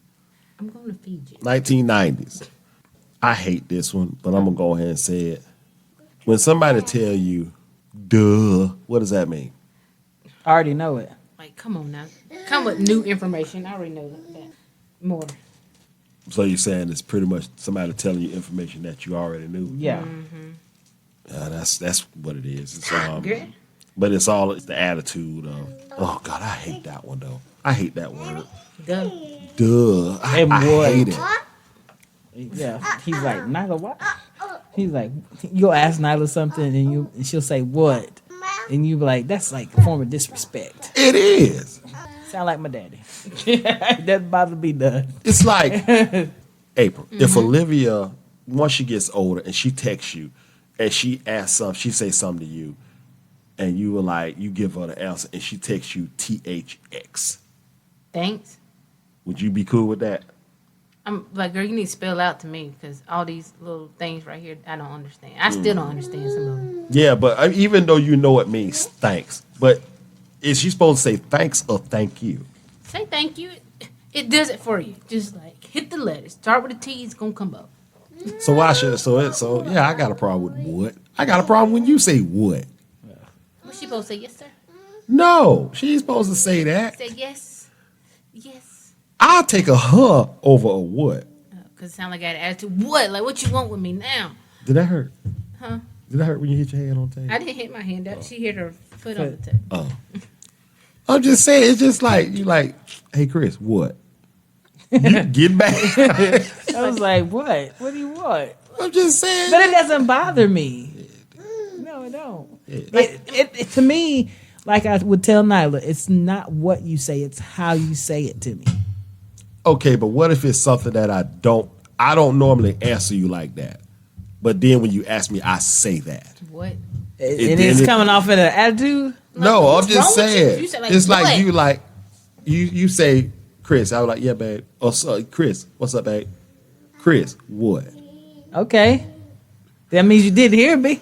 I'm going to feed you. 1990s. I hate this one, but I'm going to go ahead and say it. When somebody tell you, duh, what does that mean? I already know it. Like, come on now. Come with new information. I already know that. More. So you're saying it's pretty much somebody telling you information that you already knew? Yeah. That's what it is. It's, Good. but it's the attitude of, oh, God, I hate that one, though. I hate that word. Duh. Duh. I And what? hate it. Yeah. He's like, Nyla, what? He's like, you'll ask Nyla something and she'll say, what? And you be like, that's like a form of disrespect. It is. Sound like my daddy. Doesn't bother me none. It's like, April, if Olivia, once she gets older and she texts you and she asks something, she say something to you, and you were like, you give her the answer and she texts you THX. Thanks. Would you be cool with that? I'm like, girl, you need to spell out to me because all these little things right here, I don't understand. I still don't understand some of them. Yeah, but even though you know it means thanks, but is she supposed to say thanks or thank you? Say thank you. It does it for you. Just like hit the letters. Start with a T. It's gonna come up. So why should so yeah, I got a problem with what? I got a problem when you say what? What's she supposed to say? Yes, sir. No, she's supposed to say that. Say yes. Yes. I'll take a huh over a what. Because it sound like I had an attitude. What? Like, what you want with me now? Did that hurt? Huh? Did that hurt when you hit your hand on the table? I didn't hit my hand up. She hit her foot on the table. Oh. I'm just saying, it's just like, you like, hey, Chris, what? You get back. I was like, what? What do you want? I'm just saying. But it doesn't bother me. No, it don't. It to me, like I would tell Nyla, it's not what you say, it's how you say it to me. Okay, but what if it's something that I don't normally answer you like that. But then when you ask me, I say that. What? It is coming off in an attitude? No, I'm just saying. You said like, it's what? like you say, Chris. I was like, yeah, babe. Or Chris, what's up, babe? Chris, what? Okay. That means you did hear me.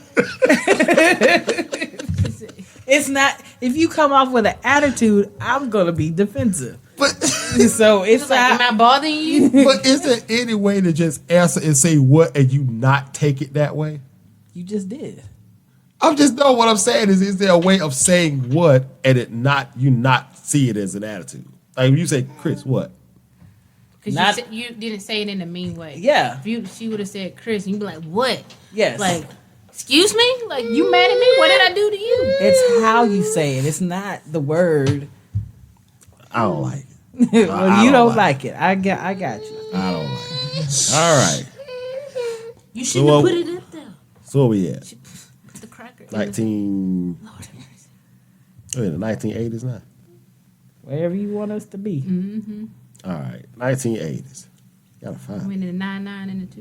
It's not, if you come off with an attitude, I'm going to be defensive. But so it's like, am I bothering you? But is there any way to just answer and say what and you not take it that way? You just did. I'm just know what I'm saying is there a way of saying what and you not see it as an attitude? Like when you say, Chris, what? Because you didn't say it in a mean way. Yeah. If she would have said Chris, you'd be like, what? Yes. Like, excuse me? Like, you mad at me? What did I do to you? It's how you say it. It's not the word. I don't like it. Well, you don't like it. I got you. I don't like it. All right. You shouldn't have put it up there. So where we at? Put the cracker. 19. Lord have mercy. Wait, the 1980s now. Wherever you want us to be. Mm-hmm. All right, 1980s. Gotta I find. mean, in the 99 and the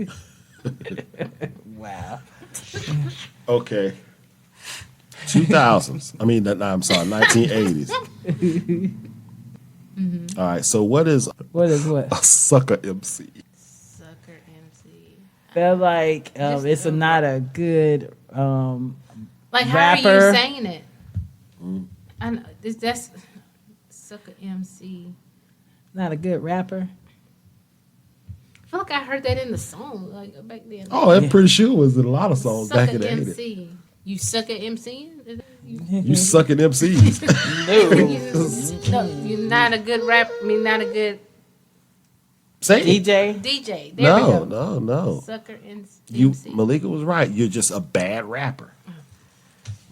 2000s. Wow. Okay. 2000s. I mean, I'm sorry, 1980s. All right. So what is What is what? a sucker MC? Sucker MC. Feel like it's not a good Like, how rapper. are you saying it? I know, that's sucker MC. Not a good rapper. I feel like I heard that in the song, like back then. Oh, I'm pretty sure it was in a lot of songs sucker back in the 80s. MC. You suck at MCing? You suck at MCs. No, you're not a good rapper. I mean, not a good Say it. DJ. There we go. No. Sucker MC. You Malika was right. You're just a bad rapper.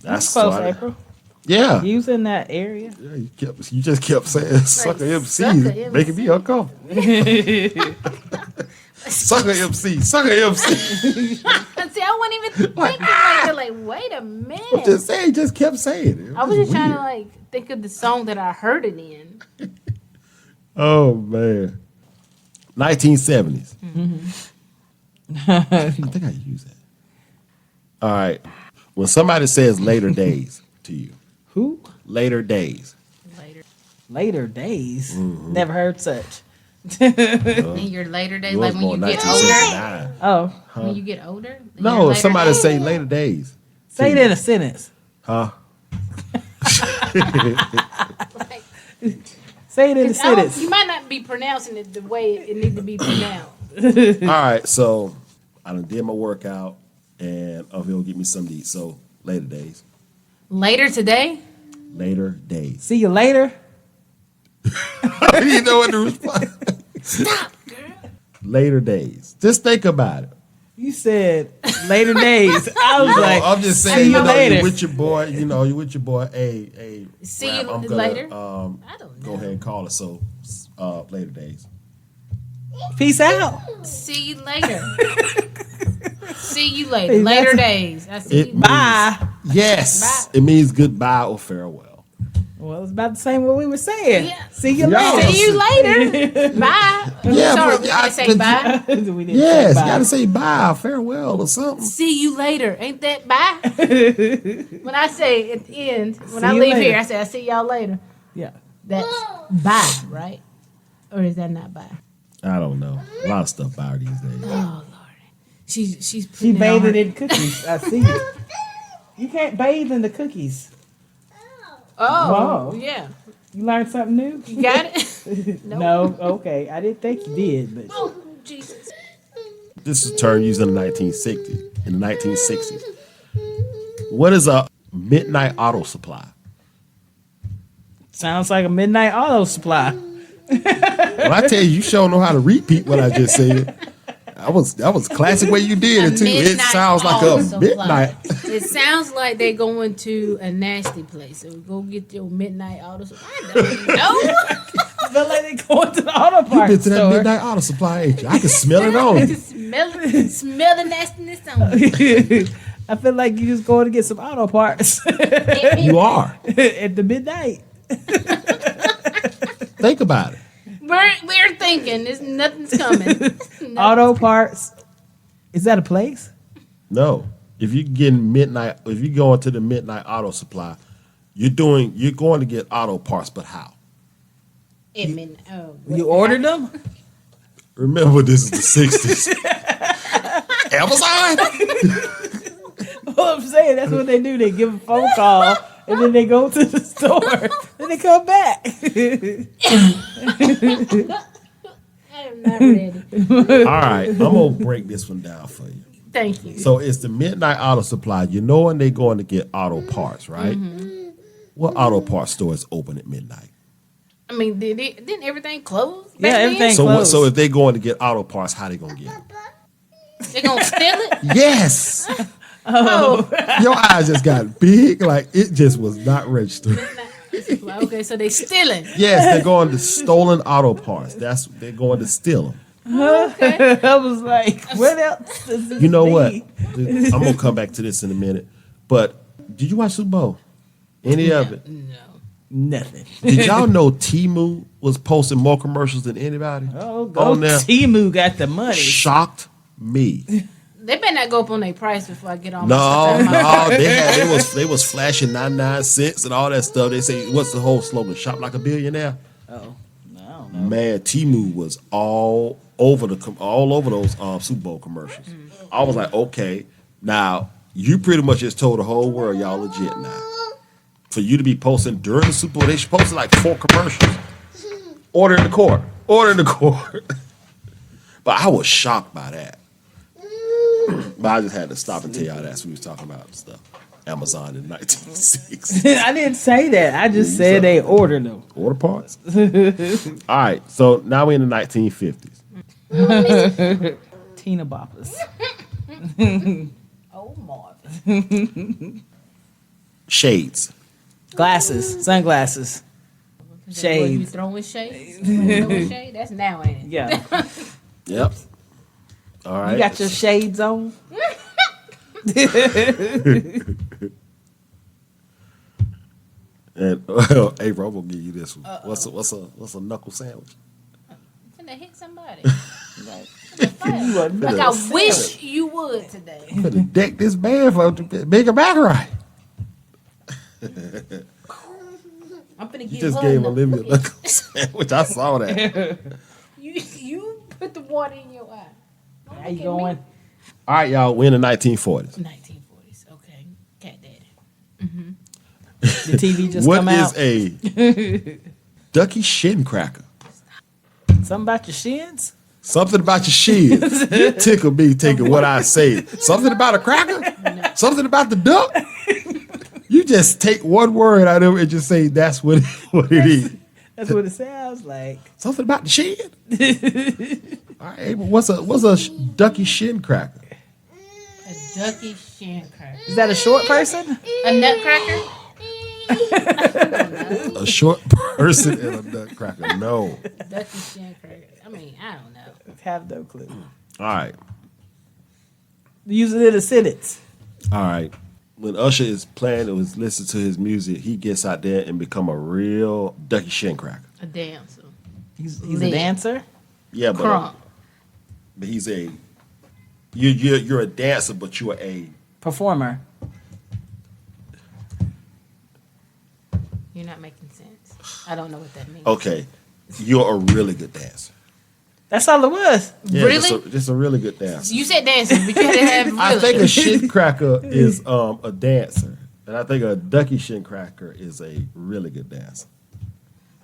That's Close, why- April. Yeah. You was in that area. Yeah, you just kept saying sucker MCs, sucker making me uncomfortable. Sucker MC, sucker MC. See, I wasn't even thinking like that. Like, wait a minute. I'm just saying, just kept saying it. I was just trying to weird. like think of the song that I heard it in. Oh man, 1970s. I think I use that. All right, when somebody says later days to you, Who? later days. Later. Later days. Never heard such. In your later days, You like was when you born get older. 1979. Oh, When you get older. in No, your if later somebody days? say later days. say it in a sentence. Huh? Like, Say it in a 'cause I don't- sentence. you might not be pronouncing it the way it needs to be pronounced. All right, so I done did my workout, and I'm gonna get me something to eat. So later days. Later today. Later days. See you later. You know what to respond. Stop, girl. Later days. Just think about it. You said later days. I was like, I'm just see saying, you later. you're with your boy. You're with your boy. Hey, See rap, you I'm gonna, later? I don't go know. ahead and call it. So, later days. Peace out. See you later. See you later. Hey, Later that's- days. I see It you. means- Bye. Yes, Bye. it means goodbye or farewell. Well, it's about the same what we were saying. Yeah. See you Yeah. later. See you later. Bye. Yeah, Sorry, but we I- didn't say but- bye. We didn't Yes, say you bye. gotta say bye, farewell, or something. See you later. Ain't that bye? When I say at the end, when See I you leave later. here, I say I see y'all later. Yeah. That's bye, right? Or is that not bye? I don't know. A lot of stuff by her these days. Oh Lord, she's She putting it on bathed her- in cookies. I see it. You can't bathe in the cookies. Oh Wow. yeah, You learned something new? you got it. No. Okay. I didn't think you did, but Oh Jesus. This is a term used in the 1960s. In the 1960s, what is a midnight auto supply? sounds like a midnight auto supply. When I tell you, you sure know how to repeat what I just said. That was classic way you did it too. It midnight sounds like auto a supply. midnight. It sounds like they're going to a nasty place. So go get your midnight auto supply. I don't know. I feel like they going to the auto You parts been to that store. midnight auto supply, ain't you? I can smell it on you. smell the nastiness on you. I feel like you just going to get some auto parts You are. at the midnight. Think about it. We're thinking. Nothing's coming. Auto parts. Is that a place? No. If you go into the midnight auto supply, you're going to get auto parts, but how? You ordered them? Remember, this is the 60s. Amazon? Well, I'm saying that's what they do. They give a phone call and then they go to the store. Then they come back. I'm not ready. All right, I'm going to break this one down for you. Thank you. So it's the midnight auto supply. You know when they're going to get auto parts, right? Mm-hmm. What auto parts store is open at midnight? I mean, didn't everything close? Yeah, back then? everything- So closed. so if they're going to get auto parts, how they going to get them? They gonna steal it? Yes. Oh, Your eyes just got big, like it just was not registered. okay. So they stealing. Yes, they're going to stolen auto parts. They're going to steal them. I was like, what else does this You know what? mean? I'm gonna come back to this in a minute. But did you watch Super Bowl? Any of it? No. Nothing. Did y'all know Temu was posting more commercials than anybody? Oh, go on there? Timu got the money. Shocked me. They better not go up on their price before I get on. No, my stuff. they was flashing 99 cents and all that stuff. They say, what's the whole slogan? Shop like a billionaire. Oh, no, I don't know. Man, Temu was all over those Super Bowl commercials. I was like, okay, now you pretty much just told the whole world y'all legit now. For you to be posting during the Super Bowl, they should post like 4 commercials. Order in the court. But I was shocked by that. But I just had to stop and tell y'all that's what we was talking about stuff. Amazon in 1960. I didn't say that. I just said they ordered them. Order parts. All right, so now we're in the 1950s. Tina Boppers. Oh, Marvin. Shades. Glasses. Sunglasses. You Shades. throwing shade? Throwing shade? That's now, ain't it? Yeah. Yep. All right. You got your shades on? And hey, bro, I'm gonna give you this one. What's a knuckle sandwich? I'm finna hit somebody. You are Like I wish you would today. I'm gonna deck this man for to make him back right. I'm finna You get just her gave enough. Olivia a knuckle sandwich. I saw that. You put the water in your eye. Don't How look you at going? All right, y'all. We're in the 1940s. me. 1940s. Okay. Cat daddy. The TV just What come is out. a ducky shin cracker? Something about your shins? Something about your shins. You tickle me taking what I say. Something about a cracker? Something about the duck? You just take one word out of it and just say that's what it is. That's what it sounds like. Something about the shin. All right, but what's a ducky shin cracker? A ducky shin cracker. Is that a short person? A nutcracker? A short person and a nutcracker. No. Ducky shin cracker. I mean, I don't know. Have no clue. All right. Use it in a sentence. All right. When Usher is playing or is listening to his music, he gets out there and become a real ducky shin cracker. A dancer. He's a Lit. dancer. Yeah, Crump. but he's you're a dancer, but you're a Performer. You're not making sense. I don't know what that means. okay. You're a really good dancer. That's all it was. Yeah, Really? just a really good dancer. You said dancing, but you had to have really. I think a shin cracker is a dancer, and I think a ducky shin cracker is a really good dancer.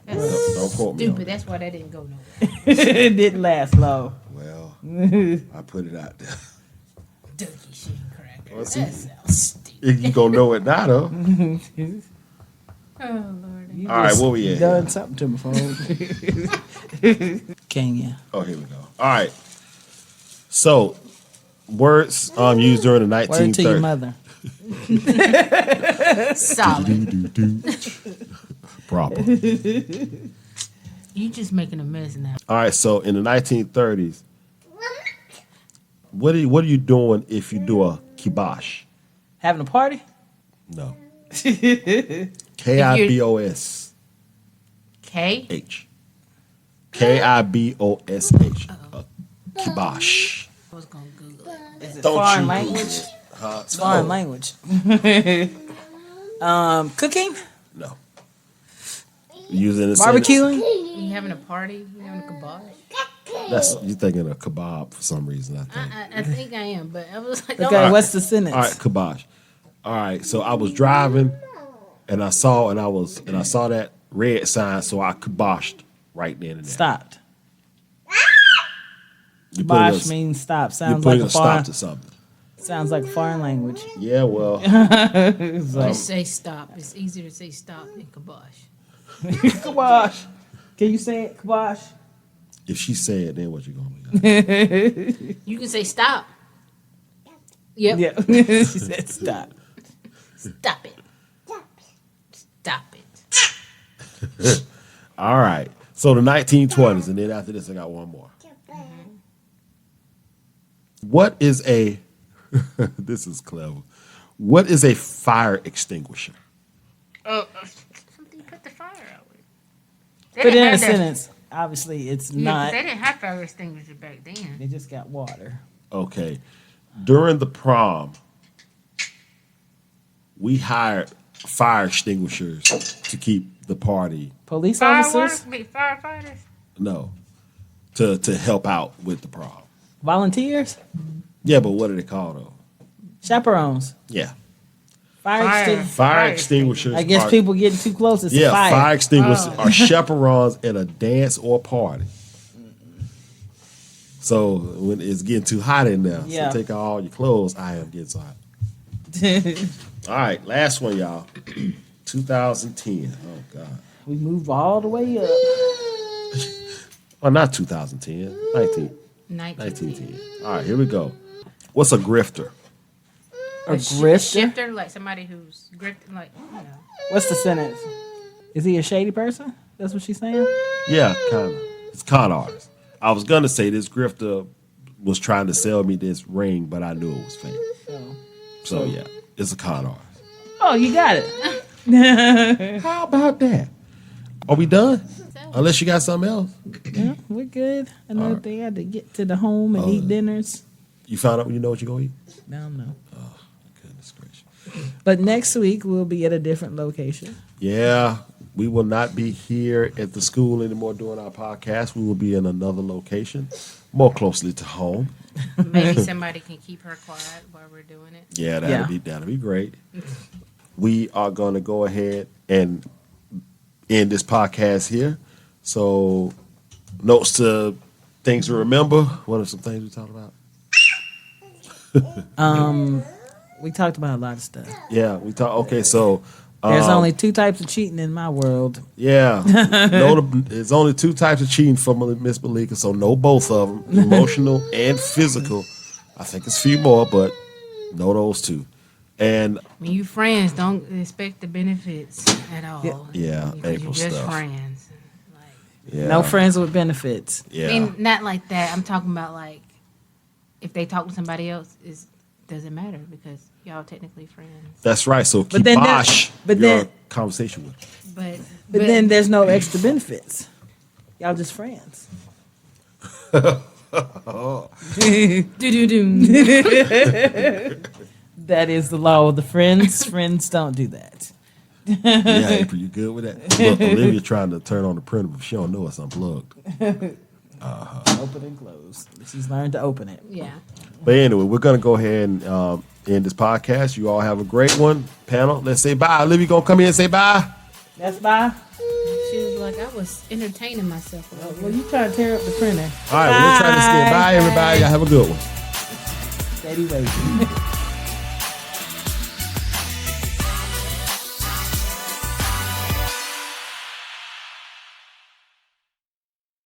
That's Don't quote me on stupid. that. That's why that didn't go nowhere. It didn't last long. Well, I put it out there. Ducky shin cracker. Well, That see. sounds stupid. You gonna know it now, though. Oh, Lord. You All right, just where we at? done something to my phone. Kenya. Oh, here we go. All right. So, words used during the Word to your 1930s. mother. Solid. Proper. You just making a mess now. All right. So, in the 1930s, what are you doing if you do a kibosh? Having a party? No. K-I-B-O-S-H. K? K-I-B-O-S-H. A kibosh. I was going to Google it. Is it Don't foreign you language? Google it. Huh? It's foreign No. language. Cooking? No. Using the Barbecuing? You having a party? You having a kibosh? That's you thinking of kebab for some reason. I think. I think I am, but I was like, Okay, oh, what's the sentence? All right, kibosh. All right, so I was driving, and I saw that red sign, so I kiboshed right then and there. Stopped. You put Bosh a- means stop. you Sounds put like a a stop foreign. to something. Sounds like a foreign language. Yeah, well, just say stop. It's easier to say stop than kibosh. Kibosh. Can you say it, kibosh? if she said, then what you gonna be? You can say stop. Yep. Yeah. She said stop. Stop it. Stop it. All right. So the 1920s, and then after this, I got one more. What is a? This is clever. What is a fire extinguisher? Something you put the fire out with. They Put it didn't in a have that- sentence. Obviously, it's Yeah, 'cause not. they didn't have fire extinguisher back then. They just got water. Okay. During the prom, we hired fire extinguishers to keep the party. Police Fireworks, officers, be firefighters. No, to help out with the prom. volunteers, Yeah, but what are they called though? chaperones, Yeah, fire extinguishers. fire extinguishers. I guess are- people getting too close. It's a Yeah, fire. fire extinguishers are chaperones at a dance or party. So when it's getting too hot in there, Yeah. so take out all your clothes. I am getting so hot. All right, last one, y'all. 2010. Oh God. We moved all the way up. Well, not 2010. 1910. All right, here we go. What's a grifter? A grifter. Shifter, like somebody who's grifting, like, you know. What's the sentence? Is he a shady person? That's what she's saying. Yeah, kind of. It's con artist. I was gonna say this grifter was trying to sell me this ring, but I knew it was fake. So yeah, it's a con artist. Oh, you got it. How about that? Are we done? Unless you got something else. Yeah, we're good. Another All right. thing, I had to get to the home and eat dinners. You found out you know what you're gonna eat? I don't know. Goodness gracious. But next week we'll be at a different location. Yeah, we will not be here at the school anymore doing our podcast. We will be in another location, more closely to home. Maybe somebody can keep her quiet while we're doing it. Yeah, Yeah. that'll be great. We are going to go ahead and end this podcast here. So, notes to things to remember. What are some things we talked about? We talked about a lot of stuff. Yeah, we talked. Okay, so There's only 2 types of cheating in my world. yeah, there's only 2 types of cheating for Miss Malika. So know both of them, emotional and physical. I think it's a few more, but know those 2. And When you friends, don't expect the benefits at all. Yeah, Because April you're just stuff. friends. Like, yeah, No friends with benefits. Yeah, I mean, not like that. I'm talking about like if they talk to somebody else, it doesn't matter because y'all technically friends. that's right. So But then there- kibosh but your then- conversation with. But Then there's no extra benefits. Y'all just friends. do-do-do. That is the law of the friends. Friends don't do that. Yeah, April, you good with that? Look, Olivia trying to turn on the printer, but she don't know it's unplugged. Open and close. She's learned to open it. Yeah. But anyway, we're gonna go ahead and end this podcast. You all have a great one. Panel, let's say bye. Olivia gonna come in and say bye. That's bye. She was like, I was entertaining myself. Well, you try to tear up the printer. All right, well, let's try this again. Bye, everybody. Y'all have a good one. Steady waiting.